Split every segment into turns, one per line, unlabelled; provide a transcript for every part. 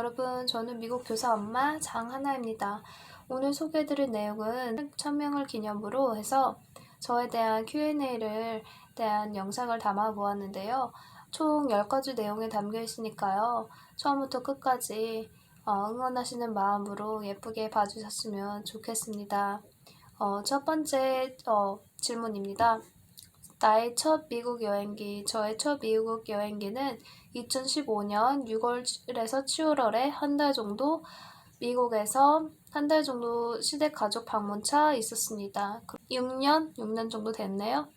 여러분, 저는 미국 교사 엄마 장하나입니다. 오늘 소개해드릴 내용은 1000명을 기념으로 해서 저에 대한 Q&A를 대한 영상을 담아 보았는데요. 총 10가지 내용이 담겨 있으니까요. 처음부터 끝까지 응원하시는 마음으로 예쁘게 봐주셨으면 좋겠습니다. 첫 번째 질문입니다. 나의 첫 미국 여행기. 저의 첫 미국 여행기는 2015년 6월에서 7월에 한 달 정도 미국에서 한 달 정도 시댁 가족 방문차 있었습니다. 6년 정도 됐네요.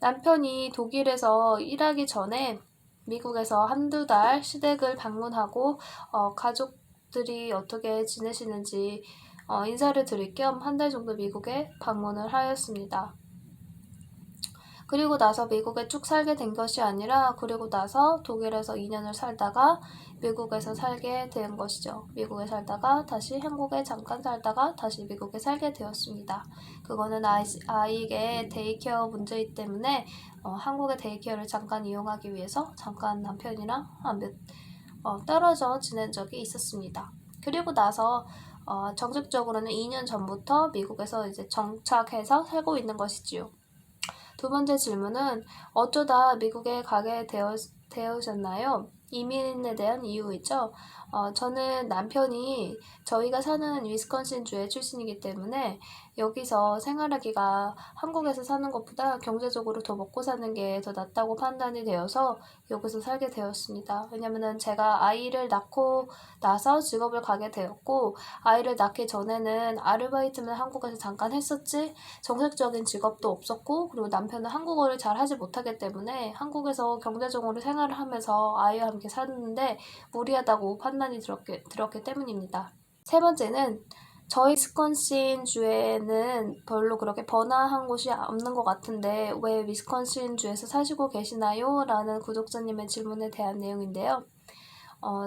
남편이 독일에서 일하기 전에 미국에서 한두 달 시댁을 방문하고 가족들이 어떻게 지내시는지 인사를 드릴 겸 한 달 정도 미국에 방문을 하였습니다. 그리고 나서 미국에 쭉 살게 된 것이 아니라 그리고 나서 독일에서 2년을 살다가 미국에서 살게 된 것이죠. 미국에 살다가 다시 한국에 잠깐 살다가 다시 미국에 살게 되었습니다. 그거는 아이에게 데이케어 문제이기 때문에 한국의 데이케어를 잠깐 이용하기 위해서 잠깐 남편이랑 떨어져 지낸 적이 있었습니다. 그리고 나서 정식적으로는 2년 전부터 미국에서 이제 정착해서 살고 있는 것이지요. 두 번째 질문은 어쩌다 미국에 가게 되으셨나요? 이민에 대한 이유이죠. 저는 남편이 저희가 사는 위스콘신 주의 출신이기 때문에 여기서 생활하기가 한국에서 사는 것보다 경제적으로 더 먹고 사는 게 더 낫다고 판단이 되어서 여기서 살게 되었습니다. 왜냐면은 제가 아이를 낳고 나서 직업을 가게 되었고 아이를 낳기 전에는 아르바이트는 한국에서 잠깐 했었지 정식적인 직업도 없었고 그리고 남편은 한국어를 잘 하지 못하기 때문에 한국에서 경제적으로 생활을 하면서 아이와 함께 사는데 무리하다고 판단이 들었기 때문입니다. 세 번째는 저희 위스콘신 주에는 별로 그렇게 번화한 곳이 없는 것 같은데 왜 위스콘신 주에서 사시고 계시나요? 라는 구독자님의 질문에 대한 내용인데요.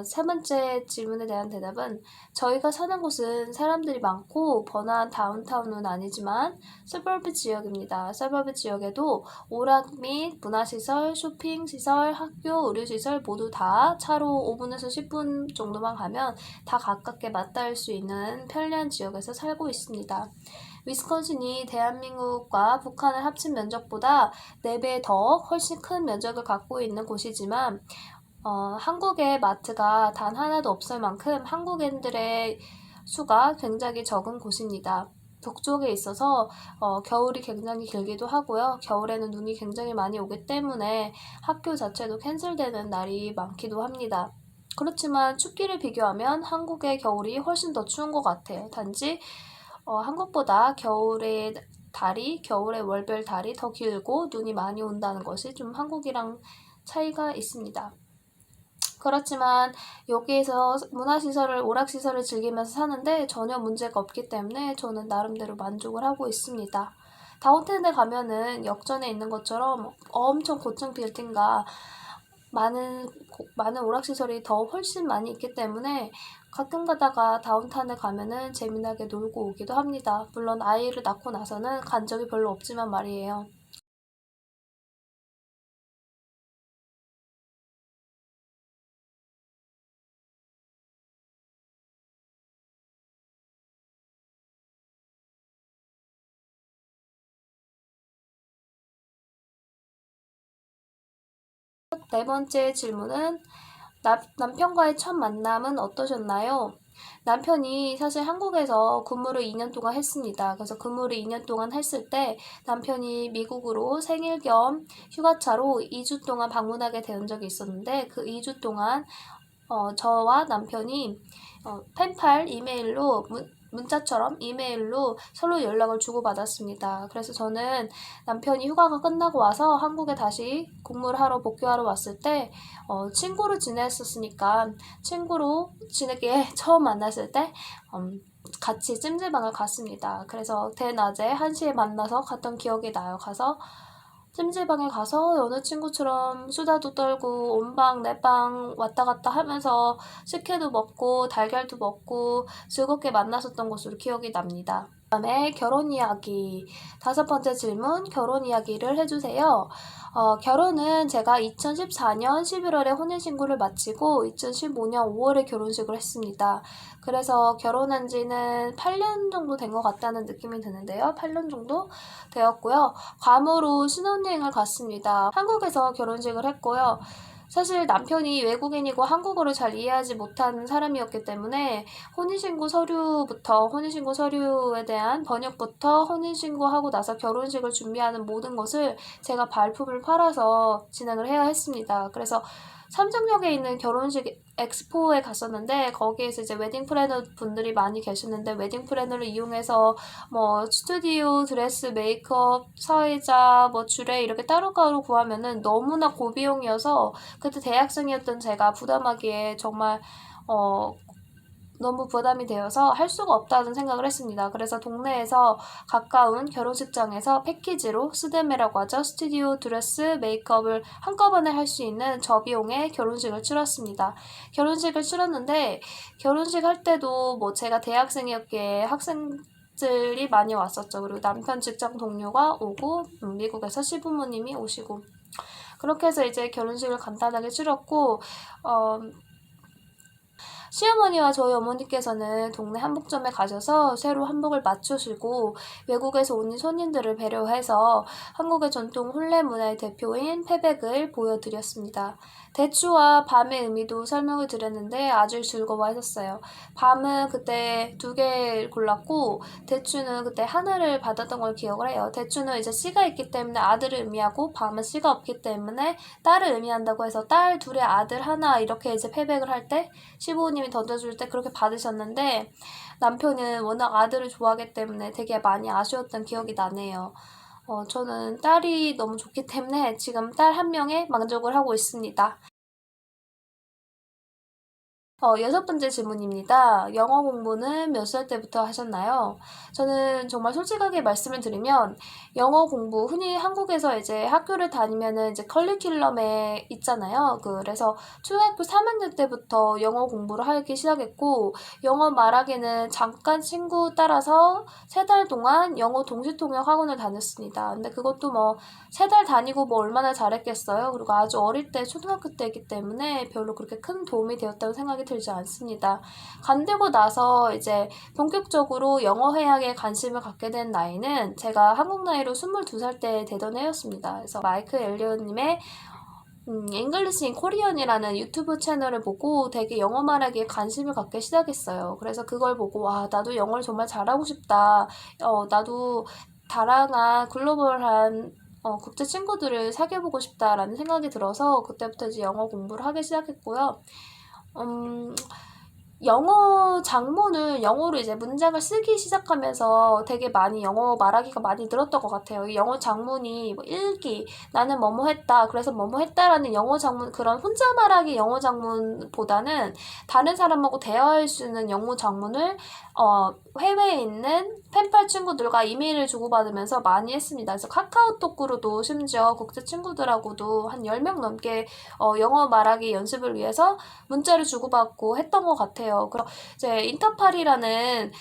세 번째 질문에 대한 대답은 저희가 사는 곳은 사람들이 많고 번화한 다운타운은 아니지만 서버브 지역입니다. 서버브 지역에도 오락 및 문화시설, 쇼핑시설, 학교, 의료시설 모두 다 차로 5분에서 10분 정도만 가면 다 가깝게 맞닿을 수 있는 편리한 지역에서 살고 있습니다. 위스콘신이 대한민국과 북한을 합친 면적보다 4배 더 훨씬 큰 면적을 갖고 있는 곳이지만 한국의 마트가 단 하나도 없을 만큼 한국인들의 수가 굉장히 적은 곳입니다. 북쪽에 있어서 겨울이 굉장히 길기도 하고요. 겨울에는 눈이 굉장히 많이 오기 때문에 학교 자체도 캔슬되는 날이 많기도 합니다. 그렇지만 춥기를 비교하면 한국의 겨울이 훨씬 더 추운 것 같아요. 단지 한국보다 겨울의 월별 달이 더 길고 눈이 많이 온다는 것이 좀 한국이랑 차이가 있습니다. 그렇지만 여기에서 문화시설을, 오락시설을 즐기면서 사는데 전혀 문제가 없기 때문에 저는 나름대로 만족을 하고 있습니다. 다운타운에 가면은 역전에 있는 것처럼 엄청 고층 빌딩과 많은 오락시설이 더 훨씬 많이 있기 때문에 가끔 가다가 다운타운에 가면은 재미나게 놀고 오기도 합니다. 물론 아이를 낳고 나서는 간 적이 별로 없지만 말이에요. 네 번째 질문은 남편과의 첫 만남은 어떠셨나요? 남편이 사실 한국에서 근무를 2년 동안 했습니다. 그래서 근무를 2년 동안 했을 때 남편이 미국으로 생일 겸 휴가차로 2주 동안 방문하게 된 적이 있었는데 그 2주 동안 저와 남편이 펜팔 이메일로 문자처럼 이메일로 서로 연락을 주고받았습니다. 그래서 저는 남편이 휴가가 끝나고 와서 한국에 다시 근무를 하러 복귀하러 왔을 때 친구로 지냈었으니까 친구로 지내기에 처음 만났을 때 같이 찜질방을 갔습니다. 그래서 대낮에 1시에 만나서 갔던 기억이 나요. 가서 찜질방에 가서 여느 친구처럼 수다도 떨고 온방 내방 왔다 갔다 하면서 식혜도 먹고 달걀도 먹고 즐겁게 만났었던 것으로 기억이 납니다. 다음에 결혼 이야기. 5번째 질문, 결혼 이야기를 해주세요. 결혼은 제가 2014년 11월에 혼인신고를 마치고 2015년 5월에 결혼식을 했습니다. 그래서 결혼한 지는 8년 정도 된 것 같다는 느낌이 드는데요. 8년 정도 되었고요. 괌으로 신혼여행을 갔습니다. 한국에서 결혼식을 했고요. 사실 남편이 외국인이고 한국어를 잘 이해하지 못하는 사람이었기 때문에 혼인신고 서류에 대한 번역부터 혼인신고하고 나서 결혼식을 준비하는 모든 것을 제가 발품을 팔아서 진행을 해야 했습니다. 그래서 삼성역에 있는 결혼식 엑스포에 갔었는데 거기에서 이제 웨딩 플래너 분들이 많이 계셨는데 웨딩 플래너를 이용해서 뭐 스튜디오, 드레스, 메이크업, 사회자, 뭐 주례 이렇게 따로따로 구하면은 너무나 고비용이어서 그때 대학생이었던 제가 부담하기에 정말 너무 부담이 되어서 할 수가 없다는 생각을 했습니다. 그래서 동네에서 가까운 결혼식장에서 패키지로 스드메라고 하죠. 스튜디오, 드레스, 메이크업을 한꺼번에 할 수 있는 저비용의 결혼식을 치렀습니다. 결혼식을 치렀는데 결혼식 할 때도 뭐 제가 대학생이었기에 학생들이 많이 왔었죠. 그리고 남편 직장 동료가 오고 미국에서 시부모님이 오시고 그렇게 해서 이제 결혼식을 간단하게 치렀고 시어머니와 저희 어머니께서는 동네 한복점에 가셔서 새로 한복을 맞추시고 외국에서 온 손님들을 배려해서 한국의 전통 혼례 문화의 대표인 패백을 보여드렸습니다. 대추와 밤의 의미도 설명을 드렸는데 아주 즐거워하셨어요. 밤은 그때 2개 골랐고 대추는 그때 하나를 받았던 걸 기억을 해요. 대추는 이제 씨가 있기 때문에 아들을 의미하고 밤은 씨가 없기 때문에 딸을 의미한다고 해서 딸 2의 아들 하나 이렇게 이제 패백을 할 때 시부모님이 던져줄 때 그렇게 받으셨는데 남편은 워낙 아들을 좋아하기 때문에 되게 많이 아쉬웠던 기억이 나네요. 저는 딸이 너무 좋기 때문에 지금 딸 1명에 만족을 하고 있습니다. 6번째 질문입니다. 영어 공부는 몇 살 때부터 하셨나요? 저는 정말 솔직하게 말씀을 드리면 영어 공부, 흔히 한국에서 이제 학교를 다니면은 이제 커리큘럼에 있잖아요. 그래서 초등학교 3학년 때부터 영어 공부를 하기 시작했고 영어 말하기는 잠깐 친구 따라서 3달 동안 영어 동시통역 학원을 다녔습니다. 근데 그것도 뭐 3달 다니고 뭐 얼마나 잘했겠어요. 그리고 아주 어릴 때 초등학교 때이기 때문에 별로 그렇게 큰 도움이 되었다고 생각이 들지 않습니다. 간되고 나서 이제 본격적으로 영어 회화에 관심을 갖게 된 나이는 제가 한국 나이로 22살 때 되던 해였습니다. 그래서 마이크 엘리엇님의 잉글리시 인 코리언이라는 유튜브 채널을 보고 되게 영어 말하기에 관심을 갖기 시작했어요. 그래서 그걸 보고 와 나도 영어를 정말 잘하고 싶다. 나도 다양한 글로벌한 국제 친구들을 사귀어보고 싶다라는 생각이 들어서 그때부터 이제 영어 공부를 하기 시작했고요. 영어 장문을 영어로 이제 문장을 쓰기 시작하면서 되게 많이 영어 말하기가 많이 늘었던 것 같아요. 이 영어 장문이 뭐 읽기, 나는 뭐뭐 했다, 그래서 뭐뭐 했다라는 영어 장문, 그런 혼자 말하기 영어 장문보다는 다른 사람하고 대화할 수 있는 영어 장문을 해외에 있는 펜팔 친구들과 이메일을 주고받으면서 많이 했습니다. 그래서 카카오톡으로도 심지어 국제 친구들하고도 한 10명 넘게 영어 말하기 연습을 위해서 문자를 주고받고 했던 것 같아요. 그럼 이제 인터팔이라는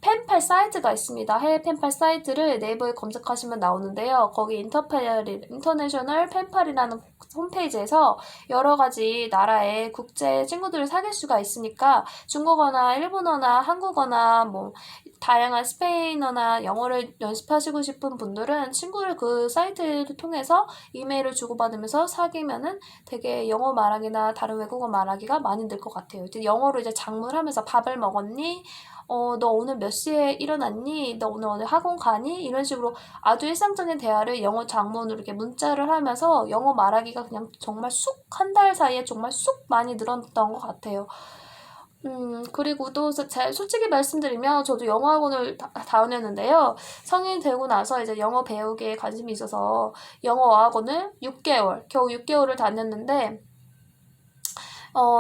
펜팔 사이트가 있습니다. 해외 펜팔 사이트를 네이버에 검색하시면 나오는데요. 거기 인터내셔널 펜팔이라는 홈페이지에서 여러 가지 나라의 국제 친구들을 사귈 수가 있으니까 중국어나 일본어나 한국어나 뭐 다양한 스페인어나 영어를 연습하시고 싶은 분들은 친구를 그 사이트를 통해서 이메일을 주고받으면서 사귀면은 되게 영어 말하기나 다른 외국어 말하기가 많이 늘 것 같아요. 이제 영어로 이제 장문하면서 밥을 먹었니? 너 오늘 몇 시에 일어났니? 너 오늘 학원 가니? 이런 식으로 아주 일상적인 대화를 영어 장문으로 이렇게 문자를 하면서 영어 말하기가 그냥 정말 한 달 사이에 정말 쑥 많이 늘었던 것 같아요. 그리고 또 솔직히 말씀드리면 저도 영어 학원을 다녔는데요. 성인 되고 나서 이제 영어 배우기에 관심이 있어서 영어 학원을 6개월, 겨우 6개월을 다녔는데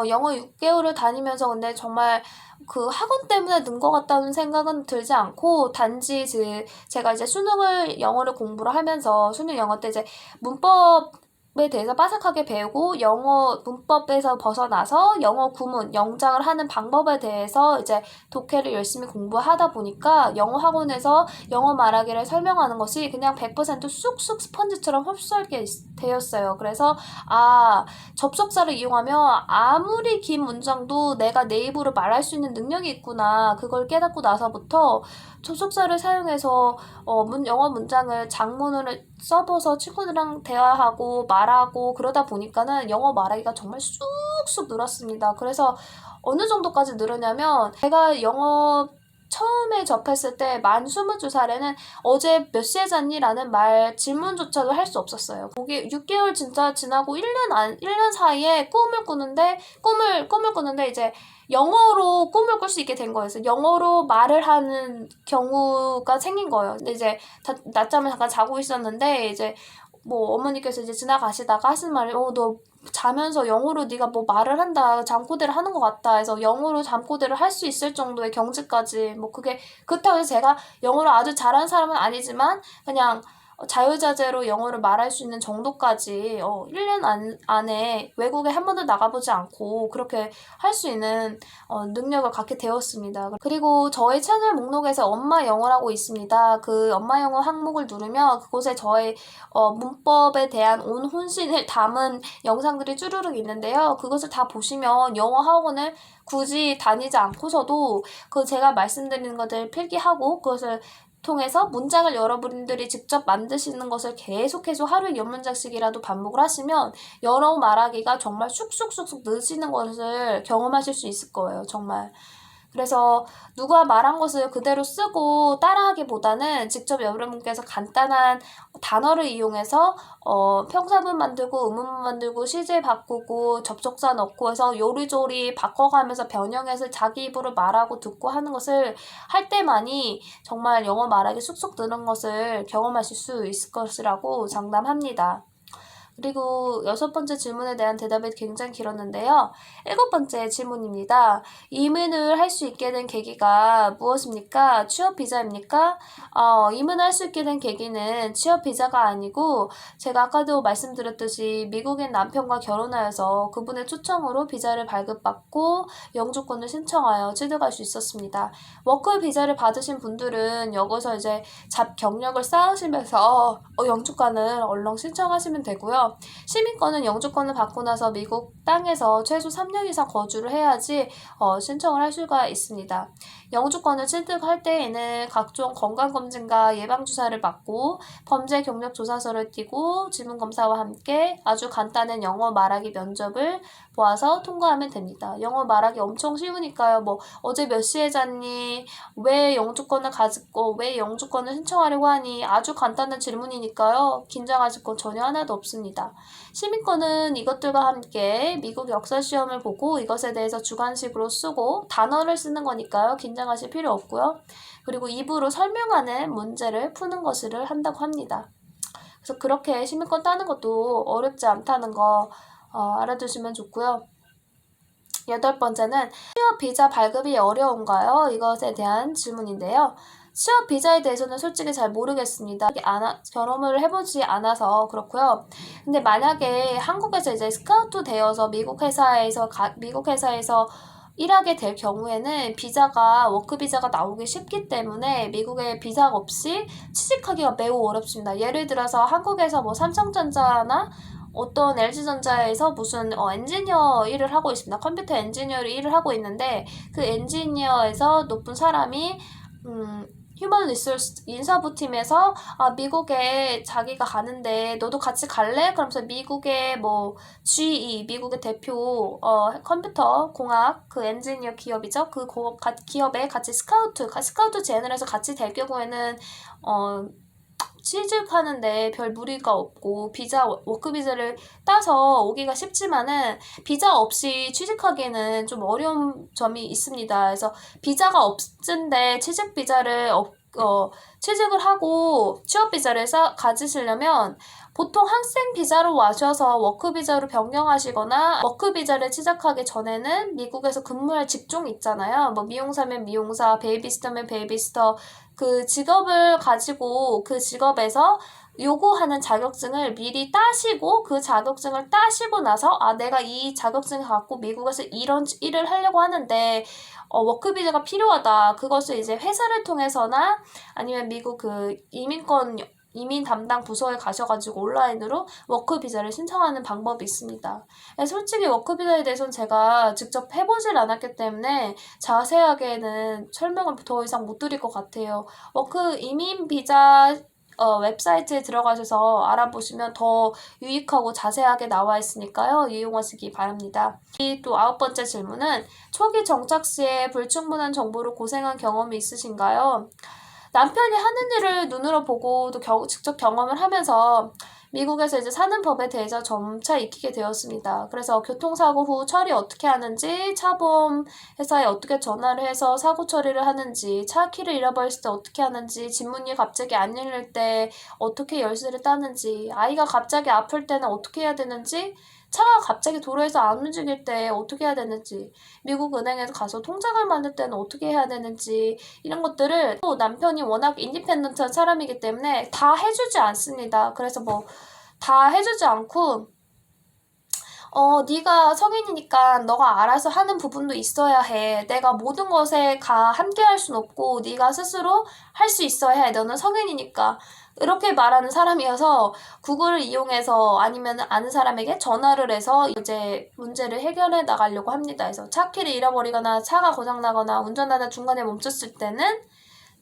영어 6개월을 다니면서 근데 정말 그 학원 때문에 는 것 같다는 생각은 들지 않고 단지 제가 이제 수능을 영어를 공부를 하면서 수능 영어 때 이제 문법을 문법에 대해서 빠삭하게 배우고 영어 문법에서 벗어나서 영어 구문, 영작을 하는 방법에 대해서 이제 독해를 열심히 공부하다 보니까 영어 학원에서 영어 말하기를 설명하는 것이 그냥 100% 쑥쑥 스펀지처럼 흡수하게 되었어요. 그래서 접속사를 이용하면 아무리 긴 문장도 내가 내 입으로 말할 수 있는 능력이 있구나. 그걸 깨닫고 나서부터 접속사를 사용해서 영어 문장을 장문으로 써봐서 친구들이랑 대화하고 말하고 그러다 보니까는 영어 말하기가 정말 쑥쑥 늘었습니다. 그래서 어느 정도까지 늘었냐면 제가 영어 처음에 접했을 때 만 22살에는 어제 몇 시에 잤니? 라는 질문조차도 할 수 없었어요. 그게 6개월 진짜 지나고 1년 사이에 꿈을 꾸는데 이제 영어로 꿈을 꿀 수 있게 된 거예요. 그래서 영어로 말을 하는 경우가 생긴 거예요. 근데 이제 낮잠을 잠깐 자고 있었는데 이제 뭐 어머니께서 이제 지나가시다가 하신 말이 너 자면서 영어로 네가 뭐 말을 한다, 잠꼬대를 하는 것 같다 해서 영어로 잠꼬대를 할 수 있을 정도의 경지까지 그게 그렇다고 해서 제가 영어를 아주 잘하는 사람은 아니지만 그냥 자유자재로 영어를 말할 수 있는 정도까지 1년 안에 외국에 한 번도 나가보지 않고 그렇게 할 수 있는 능력을 갖게 되었습니다. 그리고 저희 채널 목록에서 엄마 영어라고 있습니다. 그 엄마 영어 항목을 누르면 그곳에 저의 문법에 대한 온 혼신을 담은 영상들이 쭈루룩 있는데요. 그것을 다 보시면 영어 학원을 굳이 다니지 않고서도 제가 말씀드리는 것들 필기하고 그것을 통해서 문장을 여러분들이 직접 만드시는 것을 계속해서 하루에 10문장씩이라도 반복을 하시면 영어 말하기가 정말 쑥쑥쑥쑥 느시는 것을 경험하실 수 있을 거예요. 정말. 그래서 누가 말한 것을 그대로 쓰고 따라하기보다는 직접 여러분께서 간단한 단어를 이용해서 평사문 만들고 의문문 만들고 시제 바꾸고 접속사 넣고 해서 요리조리 바꿔가면서 변형해서 자기 입으로 말하고 듣고 하는 것을 할 때만이 정말 영어 말하기 쑥쑥 느는 것을 경험하실 수 있을 것이라고 장담합니다. 그리고 6번째 질문에 대한 대답이 굉장히 길었는데요. 7번째 질문입니다. 이민을 할 수 있게 된 계기가 무엇입니까? 취업 비자입니까? 이민을 할 수 있게 된 계기는 취업 비자가 아니고 제가 아까도 말씀드렸듯이 미국인 남편과 결혼하여서 그분의 초청으로 비자를 발급받고 영주권을 신청하여 취득할 수 있었습니다. 워크 비자를 받으신 분들은 여기서 이제 경력을 쌓으시면서 영주권을 얼렁 신청하시면 되고요. 시민권은 영주권을 받고 나서 미국 땅에서 최소 3년 이상 거주를 해야지 신청을 할 수가 있습니다. 영주권을 취득할 때에는 각종 건강검진과 예방주사를 받고 범죄 경력 조사서를 띄고 지문검사와 함께 아주 간단한 영어 말하기 면접을 보아서 통과하면 됩니다. 영어 말하기 엄청 쉬우니까요. 어제 몇 시에 잤니? 왜 영주권을 가지고 왜 영주권을 신청하려고 하니? 아주 간단한 질문이니까요. 긴장하실 건 전혀 하나도 없습니다. 시민권은 이것들과 함께 미국 역사 시험을 보고 이것에 대해서 주관식으로 쓰고 단어를 쓰는 거니까요. 긴장하실 필요 없고요. 그리고 입으로 설명하는 문제를 푸는 것을 한다고 합니다. 그래서 그렇게 시민권 따는 것도 어렵지 않다는 거 알아두시면 좋고요. 8번째는 취업 비자 발급이 어려운가요? 이것에 대한 질문인데요. 취업 비자에 대해서는 솔직히 잘 모르겠습니다. 경험을 해보지 않아서 그렇고요. 근데 만약에 한국에서 이제 스카우트 되어서 미국 회사에서 일하게 될 경우에는 워크 비자가 나오기 쉽기 때문에 미국에 비자 없이 취직하기가 매우 어렵습니다. 예를 들어서 한국에서 삼성전자나 어떤 LG전자에서 무슨 엔지니어 일을 하고 있습니다. 컴퓨터 엔지니어 일을 하고 있는데 그 엔지니어에서 높은 사람이 휴먼 리소스 인사부팀에서 미국에 자기가 가는데 너도 같이 갈래? 그러면서 미국의 GE 미국의 대표 컴퓨터 공학 그 엔지니어 기업이죠. 그 기업에 같이 스카우트 제안을 해서 같이 될 경우에는 취직하는데 별 무리가 없고 워크 비자를 따서 오기가 쉽지만은 비자 없이 취직하기에는 좀 어려운 점이 있습니다. 그래서 비자가 없은데 취직 비자를 취직을 하고 취업 비자를 가지시려면 보통 학생 비자로 와셔서 워크 비자로 변경하시거나 워크 비자를 시작하기 전에는 미국에서 근무할 직종이 있잖아요. 미용사면 미용사, 베이비시터면 베이비시터 그 직업을 가지고 그 직업에서 요구하는 자격증을 미리 따시고 그 자격증을 따시고 나서 내가 이 자격증을 갖고 미국에서 이런 일을 하려고 하는데 워크비자가 필요하다. 그것을 이제 회사를 통해서나 아니면 미국 그 이민 담당 부서에 가셔가지고 온라인으로 워크비자를 신청하는 방법이 있습니다. 솔직히 워크비자에 대해서는 제가 직접 해보질 않았기 때문에 자세하게는 설명을 더 이상 못 드릴 것 같아요. 이민비자 웹사이트에 들어가셔서 알아보시면 더 유익하고 자세하게 나와 있으니까요. 이용하시기 바랍니다. 또 9번째 질문은 초기 정착 시에 불충분한 정보로 고생한 경험이 있으신가요? 남편이 하는 일을 눈으로 보고 또 직접 경험을 하면서 미국에서 이제 사는 법에 대해서 점차 익히게 되었습니다. 그래서 교통사고 후 처리 어떻게 하는지, 차보험 회사에 어떻게 전화를 해서 사고 처리를 하는지, 차 키를 잃어버렸을 때 어떻게 하는지, 집 문이 갑자기 안 열릴 때 어떻게 열쇠를 따는지, 아이가 갑자기 아플 때는 어떻게 해야 되는지, 차가 갑자기 도로에서 안 움직일 때 어떻게 해야 되는지, 미국 은행에서 가서 통장을 만들 때는 어떻게 해야 되는지, 이런 것들을 또 남편이 워낙 인디펜던트한 사람이기 때문에 다 해주지 않습니다. 그래서 다 해주지 않고 네가 성인이니까 너가 알아서 하는 부분도 있어야 해. 내가 모든 것에 함께 할 순 없고 네가 스스로 할 수 있어야 해. 너는 성인이니까. 이렇게 말하는 사람이어서 구글을 이용해서 아니면 아는 사람에게 전화를 해서 이제 문제를 해결해 나가려고 합니다. 그래서 차 키를 잃어버리거나 차가 고장나거나 운전하다 중간에 멈췄을 때는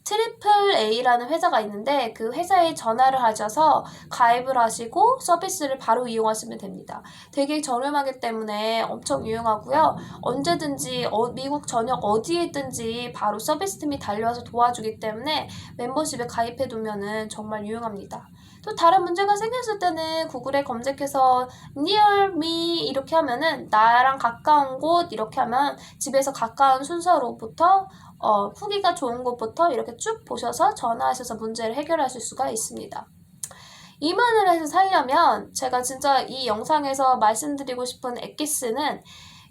트리플 A라는 회사가 있는데 그 회사에 전화를 하셔서 가입을 하시고 서비스를 바로 이용하시면 됩니다. 되게 저렴하기 때문에 엄청 유용하고요. 언제든지 미국 전역 어디에 있든지 바로 서비스 팀이 달려와서 도와주기 때문에 멤버십에 가입해 두면은 정말 유용합니다. 또 다른 문제가 생겼을 때는 구글에 검색해서 near me 이렇게 하면은 나랑 가까운 곳 이렇게 하면 집에서 가까운 순서로부터 후기가 좋은 곳부터 이렇게 쭉 보셔서 전화하셔서 문제를 해결하실 수가 있습니다. 이민을 해서 살려면 제가 진짜 이 영상에서 말씀드리고 싶은 엑기스는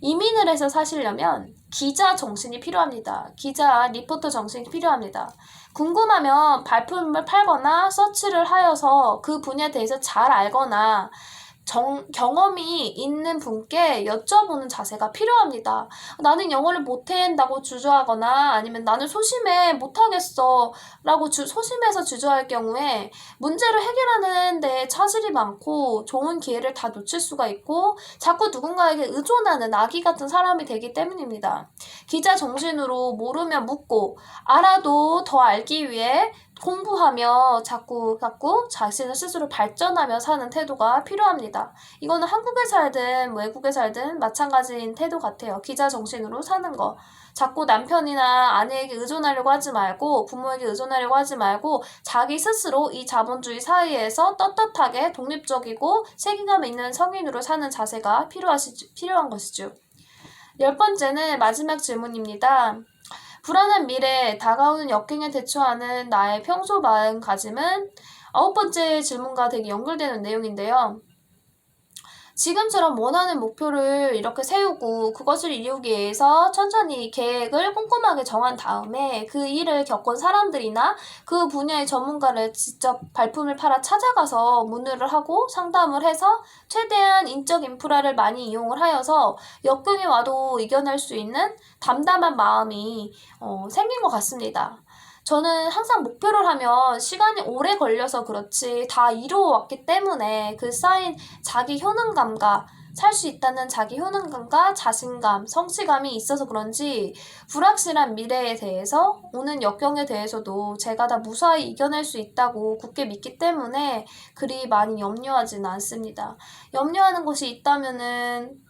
이민을 해서 사시려면 기자 정신이 필요합니다. 기자, 리포터 정신이 필요합니다. 궁금하면 발품을 팔거나 서치를 하여서 그 분야에 대해서 잘 알거나 경험이 있는 분께 여쭤보는 자세가 필요합니다. 나는 영어를 못한다고 주저하거나 아니면 나는 소심해 못하겠어 라고 소심해서 주저할 경우에 문제를 해결하는 데 차질이 많고 좋은 기회를 다 놓칠 수가 있고 자꾸 누군가에게 의존하는 아기 같은 사람이 되기 때문입니다. 기자 정신으로 모르면 묻고 알아도 더 알기 위해 공부하며 자꾸 자신을 스스로 발전하며 사는 태도가 필요합니다. 이거는 한국에 살든 외국에 살든 마찬가지인 태도 같아요. 기자 정신으로 사는 거. 자꾸 남편이나 아내에게 의존하려고 하지 말고 부모에게 의존하려고 하지 말고 자기 스스로 이 자본주의 사회에서 떳떳하게 독립적이고 책임감 있는 성인으로 사는 자세가 필요한 것이죠. 10번째는 마지막 질문입니다. 불안한 미래, 다가오는 역행에 대처하는 나의 평소 마음가짐은 9번째 질문과 되게 연결되는 내용인데요. 지금처럼 원하는 목표를 이렇게 세우고 그것을 이루기 위해서 천천히 계획을 꼼꼼하게 정한 다음에 그 일을 겪은 사람들이나 그 분야의 전문가를 직접 발품을 팔아 찾아가서 문의를 하고 상담을 해서 최대한 인적 인프라를 많이 이용을 하여서 역경이 와도 이겨낼 수 있는 담담한 마음이 생긴 것 같습니다. 저는 항상 목표를 하면 시간이 오래 걸려서 그렇지 다 이루어왔기 때문에 그 쌓인 자기 효능감과 살 수 있다는 자기 효능감과 자신감, 성취감이 있어서 그런지 불확실한 미래에 대해서 오는 역경에 대해서도 제가 다 무사히 이겨낼 수 있다고 굳게 믿기 때문에 그리 많이 염려하지는 않습니다. 염려하는 것이 있다면은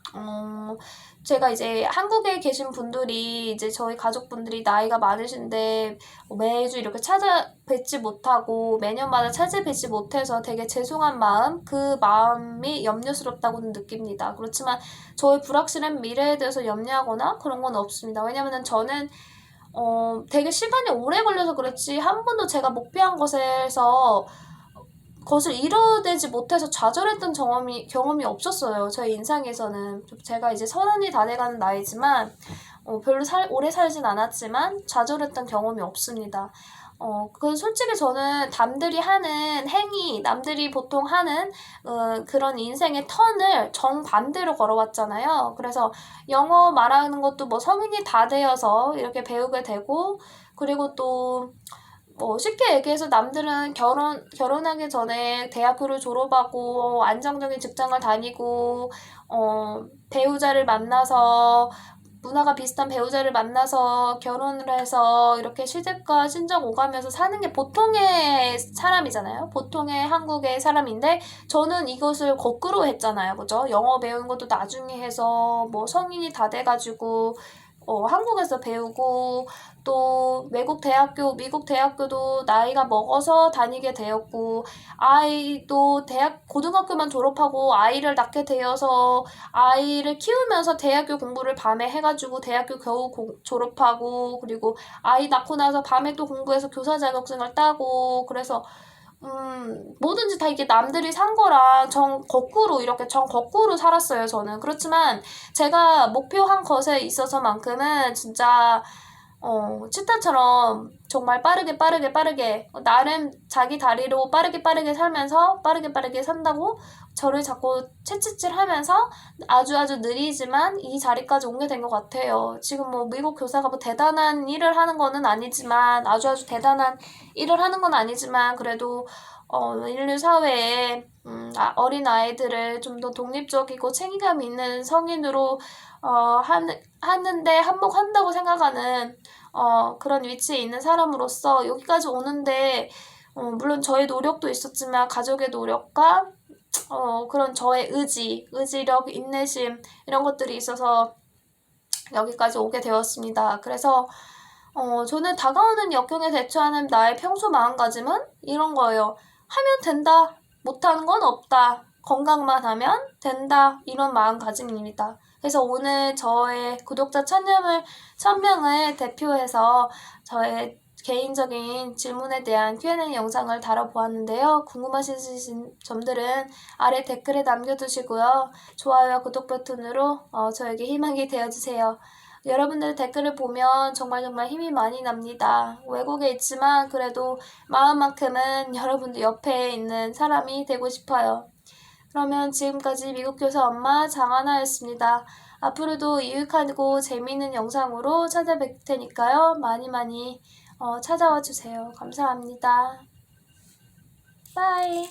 제가 이제 한국에 계신 분들이 이제 저희 가족분들이 나이가 많으신데 매주 이렇게 찾아뵙지 못하고 매년마다 찾아뵙지 못해서 되게 죄송한 마음, 그 마음이 염려스럽다고는 느낍니다. 그렇지만 저의 불확실한 미래에 대해서 염려하거나 그런 건 없습니다. 왜냐면은 저는 되게 시간이 오래 걸려서 그렇지 한 번도 제가 목표한 것에서 그것을 이루어내지 못해서 좌절했던 경험이 없었어요. 저의 인생에서는. 제가 이제 30이 다 돼가는 나이지만 별로 오래 살진 않았지만 좌절했던 경험이 없습니다. 솔직히 저는 남들이 하는 행위, 남들이 보통 하는 그런 인생의 턴을 정반대로 걸어왔잖아요. 그래서 영어 말하는 것도 뭐 성인이 다 되어서 이렇게 배우게 되고, 그리고 또 쉽게 얘기해서 남들은 결혼하기 전에 대학교를 졸업하고 안정적인 직장을 다니고 배우자를 만나서 문화가 비슷한 배우자를 만나서 결혼을 해서 이렇게 시집과 친정 오가면서 사는 게 보통의 사람이잖아요. 보통의 한국의 사람인데 저는 이것을 거꾸로 했잖아요. 그죠? 영어 배우는 것도 나중에 해서 뭐 성인이 다 돼가지고 한국에서 배우고 또 미국 대학교도 나이가 먹어서 다니게 되었고 아이도 고등학교만 졸업하고 아이를 낳게 되어서 아이를 키우면서 대학교 공부를 밤에 해가지고 대학교 겨우 졸업하고 그리고 아이 낳고 나서 밤에 또 공부해서 교사 자격증을 따고 그래서 뭐든지 다 이게 남들이 산 거랑 정 거꾸로 살았어요, 저는. 그렇지만 제가 목표한 것에 있어서만큼은 진짜 치타처럼 정말 빠르게 나름 자기 다리로 빠르게 살면서 빠르게 산다고 저를 자꾸 채찍질하면서 아주 느리지만 이 자리까지 오게 된 것 같아요. 지금 뭐 미국 교사가 뭐 대단한 일을 하는 거는 아니지만 아주 대단한 일을 하는 건 아니지만 그래도 인류 사회에 어린 아이들을 좀 더 독립적이고 책임감 있는 성인으로 하는데 한몫한다고 생각하는 그런 위치에 있는 사람으로서 여기까지 오는데 물론 저의 노력도 있었지만 가족의 노력과 그런 저의 의지력, 인내심 이런 것들이 있어서 여기까지 오게 되었습니다. 그래서 저는 다가오는 역경에 대처하는 나의 평소 마음가짐은 이런 거예요. 하면 된다. 못하는 건 없다. 건강만 하면 된다. 이런 마음가짐입니다. 그래서 오늘 저의 구독자 1000명을 대표해서 저의 개인적인 질문에 대한 Q&A 영상을 다뤄보았는데요. 궁금하신 점들은 아래 댓글에 남겨두시고요. 좋아요와 구독 버튼으로 저에게 희망이 되어주세요. 여러분들 댓글을 보면 정말 힘이 많이 납니다. 외국에 있지만 그래도 마음만큼은 여러분들 옆에 있는 사람이 되고 싶어요. 그러면 지금까지 미국 교사 엄마 장하나였습니다. 앞으로도 유익하고 재미있는 영상으로 찾아뵐 테니까요. 많이 찾아와 주세요. 감사합니다. 바이.